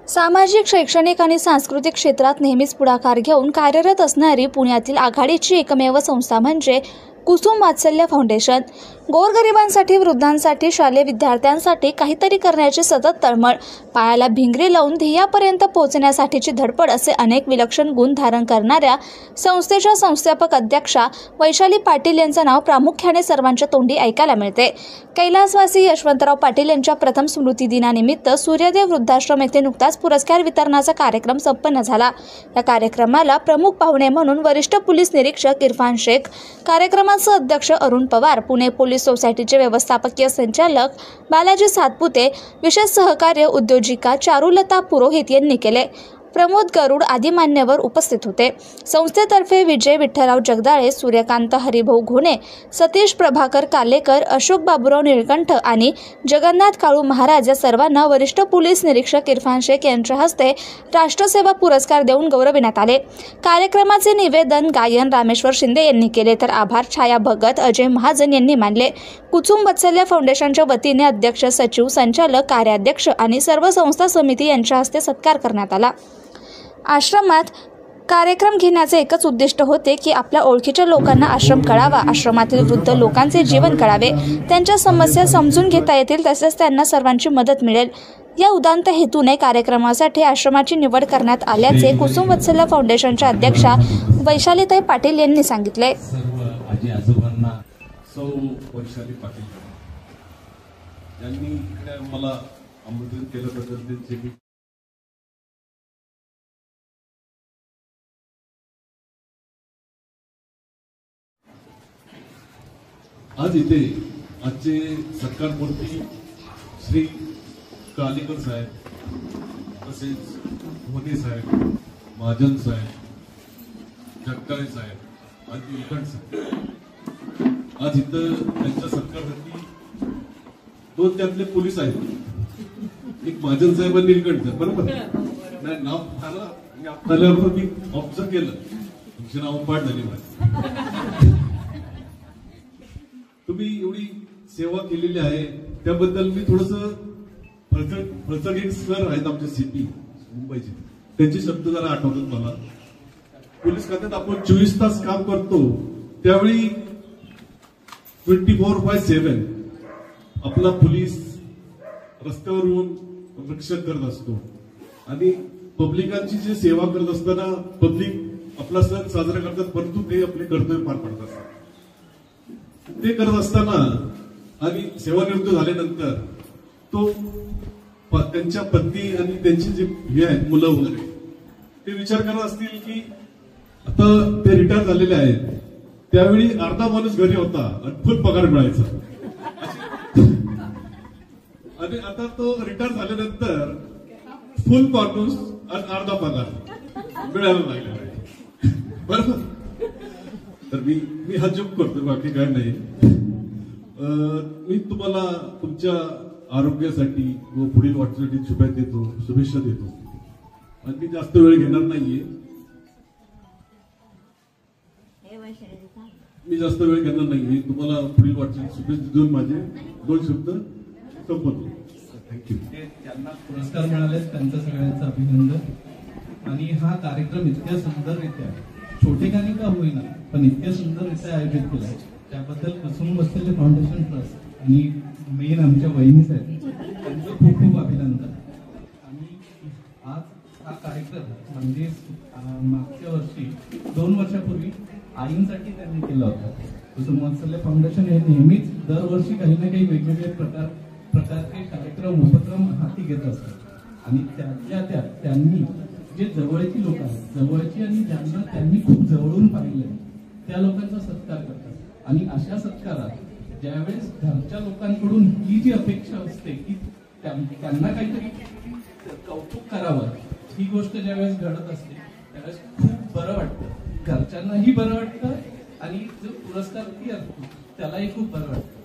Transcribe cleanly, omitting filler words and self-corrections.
सामाजिक, शैक्षणिक आणि सांस्कृतिक क्षेत्रात नेहमीच पुढाकार घेऊन कार्यरत असणारी पुण्यातील आघाडीची एकमेव संस्था म्हणजे कुसुम वात्सल्य फाउंडेशन. गोरगरिबांसाठी, वृद्धांसाठी, शालेय विद्यार्थ्यांसाठी काहीतरी करण्याची सतत तळमळ, पायाला भिंगरी लावून ध्येयापर्यंत पोहोचण्यासाठीची धडपड असे अनेक विलक्षण गुण धारण करणाऱ्या संस्थेच्या संस्थापक अध्यक्षा वैशाली पाटील यांचं नाव प्रामुख्याने सर्वांच्या तोंडी ऐकायला मिळते. कैलासवासी यशवंतराव पाटील यांच्या प्रथम स्मृती दिनानिमित्त सूर्यदेव वृद्धाश्रम येथे नुकताच पुरस्कार वितरणाचा कार्यक्रम संपन्न झाला. या कार्यक्रमाला प्रमुख पाहुणे म्हणून वरिष्ठ पोलीस निरीक्षक इरफान शेख, कार्यक्रमाचे अध्यक्ष अरुण पवार, पुणे पोलीस सोसायटीचे व्यवस्थापकीय संचालक बालाजी सातपुते, विशेष सहकार्य उद्योजिका चारुलता पुरोहित यांनी केले. प्रमोद गरुड आदी मान्यवर उपस्थित होते. संस्थेतर्फे विजय विठ्ठलराव जगदाळे, सूर्यकांत हरिभाऊ घोणे, सतीश प्रभाकर कालेकर, अशोक बाबूराव निळकंठ आणि जगन्नाथ काळू महाराज या सर्वांना वरिष्ठ पोलीस निरीक्षक इरफान शेख यांच्या हस्ते राष्ट्रसेवा पुरस्कार देऊन गौरविण्यात आले. कार्यक्रमाचे निवेदन गायन रामेश्वर शिंदे यांनी केले, तर आभार छाया भगत, अजय महाजन यांनी मानले. कुसुम वात्सल्य फाउंडेशनच्या वतीने अध्यक्ष, सचिव, संचालक, कार्याध्यक्ष आणि सर्व संस्था समिती यांच्या हस्ते सत्कार करण्यात आला. आश्रमात कार्यक्रम घेण्याचे एकच उद्दिष्ट होते की आपल्या ओळखीच्या लोकांना आश्रम कळावा, आश्रमातील वृद्ध लोकांचे जीवन कळावे, त्यांच्या समस्या समजून घेता येतील, तसेच त्यांना सर्वांची मदत मिळेल. या उदात्त हेतूने कार्यक्रमासाठी आश्रमाची निवड करण्यात आल्याचे कुसुम वात्सल्य फाउंडेशनच्या अध्यक्षा वैशालीताई पाटील यांनी सांगितले. आज इथे आजचे सत्कारमूर्ती श्री कालेकर साहेब, तसेच मोदी साहेब, महाजन साहेब, जगदाळे साहेब आणि निळकंठ साहेब आज इथं त्यांच्या सत्कारासाठी दोन त्यातले पोलीस आहेत, एक महाजन साहेब आणि निळकंठ साहेब, बरोबर नाही नाव आल्यावर मी ऑब्झर्व केलं, तुमची नाव पाठ झाली माझी. तुम्ही एवढी सेवा केलेली आहे त्याबद्दल मी थोडस फळचणीकर सर आहेत आमचे सीपी मुंबईचे, त्यांचे शब्द जरा आठवतात मला. पोलीस खात्यात आपण 24 तास काम करतो त्यावेळी 24/7 आपला पोलीस रस्त्यावर येऊन रक्षण करत असतो आणि पब्लिकांची जी सेवा करत असताना पब्लिक आपला सण साजरा करतात, परंतु ते आपले कर्तव्य पार पाडत असतात. ते करत असताना आणि सेवानिवृत्त झाल्यानंतर तो त्यांच्या पत्नी आणि त्यांची जी हे आहेत मुलं वगैरे ते विचार करत असतील की आता ते रिटायर झालेले आहेत, त्यावेळी अर्धा माणूस घरी होता आणि फुल पगार मिळायचा आणि आता तो रिटायर झाल्यानंतर फुल माणूस आणि अर्धा पगार मिळायला लागलेला आहे, बरोबर. तर मी हा जोक करतो, बाकी काय नाही. मी तुम्हाला तुमच्या आरोग्यासाठी व पुढील वाटचालीसाठी शुभेच्छा देतो आणि मी जास्त वेळ घेणार नाहीये. तुम्हाला पुढील वाटचाली शुभेच्छा देऊन माझे 2 शब्द संपवतो. थँक्यू. त्यांना पुरस्कार मिळाले त्यांचं सगळ्यांचं अभिनंदन. आणि हा कार्यक्रम इतक्या सुंदररित्या छोटेखानी का होईना पण इतक्या सुंदररित्या आयोजित केला त्याबद्दल कुसुम वात्सल्य फाउंडेशन ट्रस्ट आणि मेन आमच्या वहिनी साहेब त्यांचं खूप खूप अभिनंदन. आणि आज हा कार्यक्रम म्हणजे मागच्या वर्षी 2 वर्षापूर्वी आईंसाठी त्यांनी केला होता. कुसुम वात्सल्य फाउंडेशन हे नेहमीच दरवर्षी काही ना काही वेगवेगळे प्रकारचे कार्यक्रम उपक्रम हाती घेत असतात आणि त्यातल्या त्यांनी जे जवळची लोक आहेत, जवळची आणि ज्यांना त्यांनी खूप जवळून पाहिले त्या लोकांचा सत्कार करतात. आणि अशा सत्कारात ज्यावेळेस घरच्या लोकांकडून ही जी अपेक्षा असते की त्यांना काहीतरी कौतुक करावं, ही गोष्ट ज्यावेळेस घडत असते त्यावेळेस खूप बरं वाटतं, घरच्यांनाही बरं वाटतं आणि जो पुरस्कार असतो त्यालाही खूप बरं वाटतं.